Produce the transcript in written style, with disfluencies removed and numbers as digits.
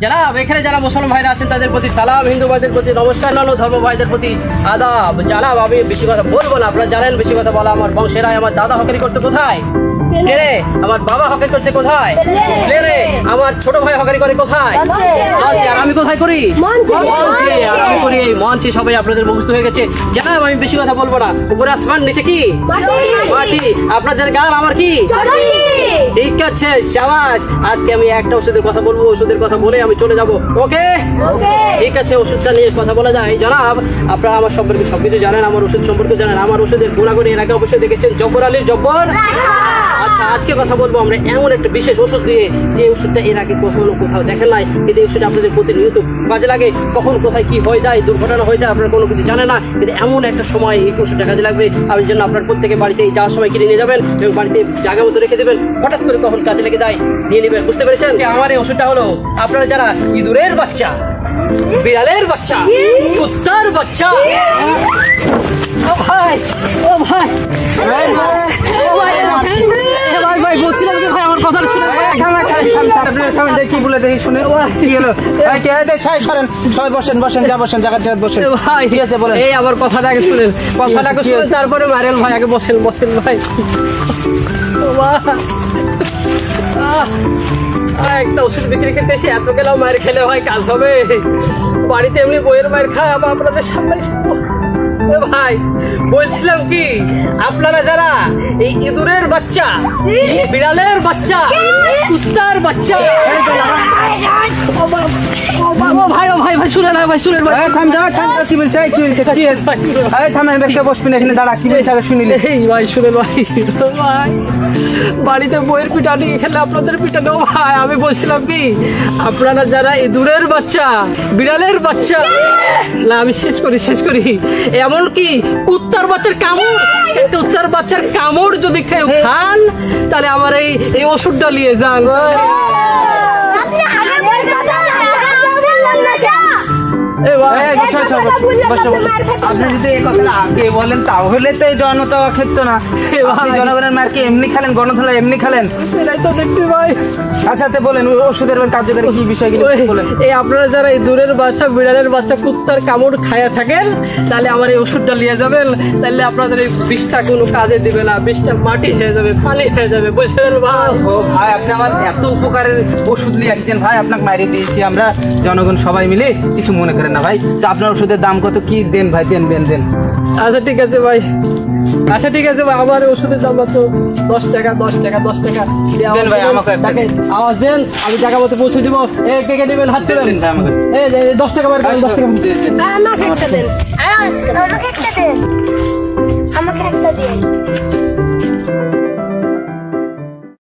জনাব এখানে যারা মুসলমান ভাইরা আছেন তাদের প্রতি সালাম, হিন্দু ভাইদের প্রতি নমস্কার, অন্য ধর্ম ভাইদের প্রতি আদাব। জনাব আমি বেশি কথা বলবো না, আপনারা জানেন বেশি কথা বলা আমার বংশেরাই। আমার দাদা হকারি করতে কোথায়? রে আমার বাবা হকারি করতে কোথায়? রে আমার ছোট ভাই হকারি করে কোথায়? আর আমি কোথায় করি? মঞ্চে। আর আমি করি এই মঞ্চে। সবাই আপনাদের মুখস্থ হয়ে গেছে। জানাব আমি বেশি কথা বলবো না। উপরে আসমান, নিচে কি মাটি। আপনাদের গান, আমার কি? ঠিক আছে, শাবাশ। আজকে আমি একটা ওষুধের কথা বলবো, ওষুধের কথা বলে আমি চলে যাব। ওকে ঠিক আছে, ওষুধটা নিয়ে কথা বলা যায়। জনাব আপনারা আমার সম্পর্কে সবকিছু জানেন, আমার ওষুধ সম্পর্কে জানেন। আমার ওষুধের গুণাগুণ এর আগে অবশ্যই দেখেছেন, জব্বর আলীর জব্বর। আচ্ছা আজকে কথা বলবো আমরা এমন একটা বিশেষ ওষুধ দিয়ে, যে ওষুধটা এর আগে কখনো কোথাও দেখেন নাই, কিন্তু এই ওষুধটা আপনাদের প্রতিনিয়ত কাজে লাগে। কখন কোথায় কি হয়ে যায়, দুর্ঘটনা হয়ে যায়, আপনারা কোনো কিছু জানেন না, কিন্তু এমন একটা সময় এই ওষুধটা কাজে লাগবে। আমি জন্য আপনার প্রত্যেকে বাড়িতে যাওয়ার সময় কিনে নিয়ে যাবেন এবং বাড়িতে জায়গা মতো রেখে দেবেন। হঠাৎ করে কখন কাজে লেগে যায় নিয়ে নেবেন। বুঝতে পেরেছেন? আমার এই ওষুধটা হলো আপনারা যারা ইঁদুরের বাচ্চা, বিড়ালের বাচ্চা, কুত্তার বাচ্চা। ও ভাই, ও ভাই, ভাই বলছিলাম যে ভাই আমার কথা শুনে দেখি বলে দেখি শুনে কি হলো ভাই? সবাই বসেন বসেন, যা বসেন, জায়গা বসেন ভাই। ঠিক আছে বলেন। এই আমার কথাটাকে শুনেন, কথাটাকে শুনে তারপরে মারেন ভাই। আগে বসেন বসেন ভাই। একটা ওষুধ বিক্রি করতে এসে এত গেলেও মায়ের খেলে ভাই কাজ হবে? বাড়িতে এমনি বইয়ের মায়ের খায়, আবার আপনাদের সামনে ভাই বলছিলাম কি, আপনারা যারা এই ইঁদুরের বাচ্চা, বিড়ালের বাচ্চা, কুত্তার বাচ্চা, ভাই ও ভাই ভাই শুনে না ভাই, শুনে কি বলছে? থামেন, বসবেন এখানে, দাঁড়া কি বলছে আগে শুনিলে। এই ভাই শুনেন ভাই, ভাই বাড়িতে বইয়ের পিটানি খেলে আপনাদের পিটানো ভাই। আমি বলছিলাম কি, আপনারা যারা ইঁদুরের বাচ্চা, বিড়ালের বাচ্চা, না আমি শেষ করি, এমনকি কুত্তার বাচ্চার কামড়, কুত্তার বাচ্চার কামড় যদি খান, তাহলে আমার এই ওষুধটা নিয়ে যান। আপনি যদি এই কথা আগে বলেন তাহলে তো এই জনতা ক্ষেত্র না। জনগণের মারকে এমনি খেলেন, গণধলা এমনি খেলেন, সেটাই তো দেখছি ভাই। আচ্ছা তো বলেন ওষুধের কার্যকারী কি বিষয়গুলো বলেন। এই আপনারা যারা এই দূরের বাচ্চা, বিড়ালের বাচ্চা, কুত্তার কামড় খায়া থাকেন, তাহলে আমার এই ওষুধটা নিয়ে যাবেন। তাহলে আপনাদের এই বিষটা কোনো কাজে দিবে না, বিষটা মাটি হয়ে যাবে, পানি হয়ে যাবে। বুঝলেন ভাই? ও ভাই, আপনি আমার এত উপকারের ওষুধ নিয়ে একজন ভাই, আপনাকে মারিয়ে দিয়েছি আমরা জনগণ সবাই মিলে, কিছু মনে করেন না ভাই। তো আপনার ওষুধের দাম কত কি দেন ভাই? দেন। আচ্ছা ঠিক আছে ভাই, আচ্ছা ঠিক আছে ভাই, আমার ওষুধের দাম মাত্র 10 টাকা। দেন ভাই, আমাকে আওয়াজ দেন, আমি জায়গা মতো পৌঁছে দিব। কে নেবেন? হাত তুলেন। 10 টাকা। 10 টাকা।